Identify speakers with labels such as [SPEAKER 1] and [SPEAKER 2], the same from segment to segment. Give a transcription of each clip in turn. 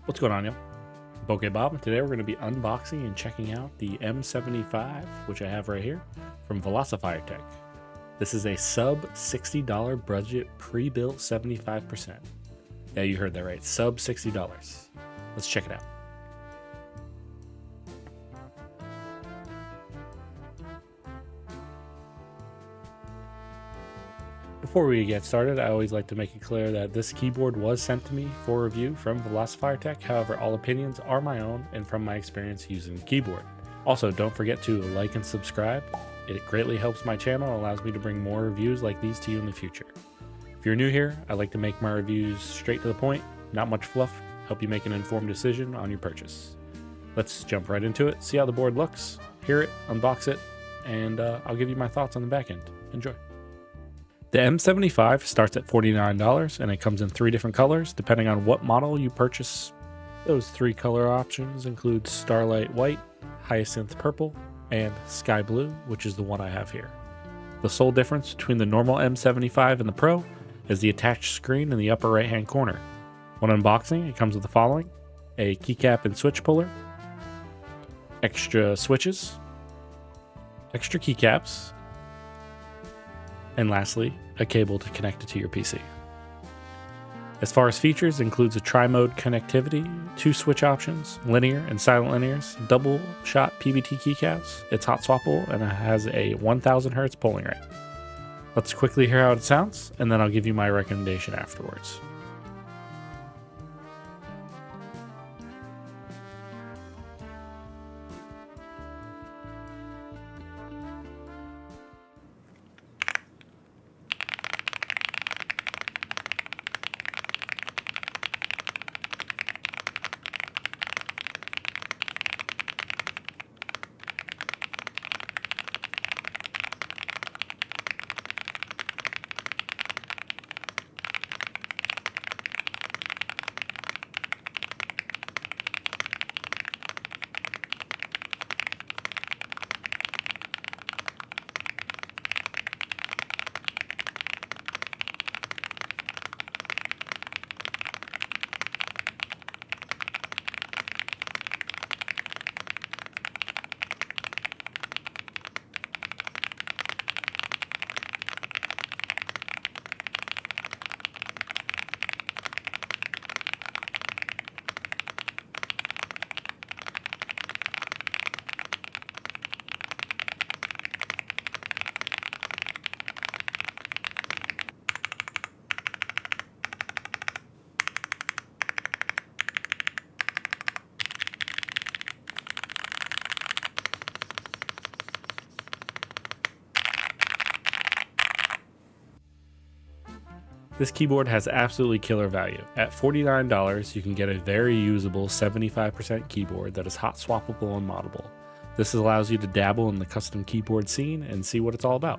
[SPEAKER 1] What's going on, y'all? Bokeh Bob, and today we're going to be unboxing and checking out the M75, which I have right here, from Velocifiretech. This is a sub $60 budget pre-built 75%. Yeah, you heard that right, sub $60. Let's check it out. Before we get started, I always like to make it clear that this keyboard was sent to me for review from Velocifiretech. However, all opinions are my own and from my experience using the keyboard. Also, don't forget to like and subscribe. It greatly helps my channel and allows me to bring more reviews like these to you in the future. If you're new here, I like to make my reviews straight to the point, not much fluff, help you make an informed decision on your purchase. Let's jump right into it, see how the board looks, hear it, unbox it, and I'll give you my thoughts on the back end. Enjoy. The M75 starts at $49 and it comes in 3 different colors depending on what model you purchase. Those 3 color options include Starlight White, Hyacinth Purple, and Sky Blue, which is the one I have here. The sole difference between the normal M75 and the Pro is the attached screen in the upper right hand corner. When unboxing, it comes with the following: a keycap and switch puller, extra switches, extra keycaps, and lastly, a cable to connect it to your PC. As far as features, it includes a tri-mode connectivity, 2 switch options, linear and silent linears, double shot PBT keycaps, it's hot swappable, and it has a 1000 Hz polling rate. Let's quickly hear how it sounds, and then I'll give you my recommendation afterwards. This keyboard has absolutely killer value. At $49, you can get a very usable 75% keyboard that is hot swappable and moddable. This allows you to dabble in the custom keyboard scene and see what it's all about.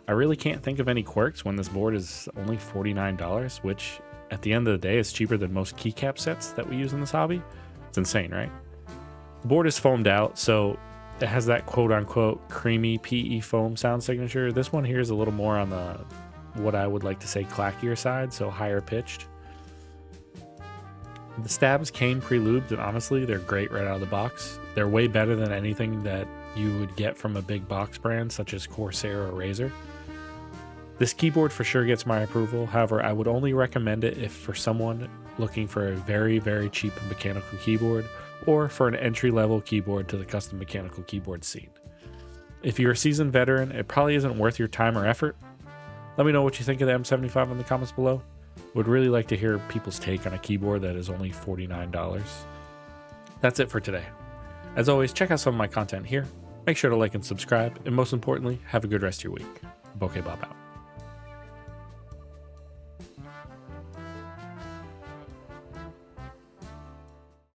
[SPEAKER 1] I really can't think of any quirks when this board is only $49, which at the end of the day is cheaper than most keycap sets that we use in this hobby. It's insane, right? The board is foamed out, so it has that quote-unquote creamy PE foam sound signature. This one here is a little more on the what I would like to say clackier side, so higher pitched. The stabs came pre-lubed, and honestly, they're great right out of the box. They're way better than anything that you would get from a big box brand such as Corsair or Razer. This keyboard for sure gets my approval. However, I would only recommend it if for someone looking for a very, very cheap mechanical keyboard, or for an entry-level keyboard to the custom mechanical keyboard scene. If you're a seasoned veteran, it probably isn't worth your time or effort. Let me know what you think of the M75 in the comments below. Would really like to hear people's take on a keyboard that is only $49. That's it for today. As always, check out some of my content here. Make sure to like and subscribe, and most importantly, have a good rest of your week. Bokeh Bob out.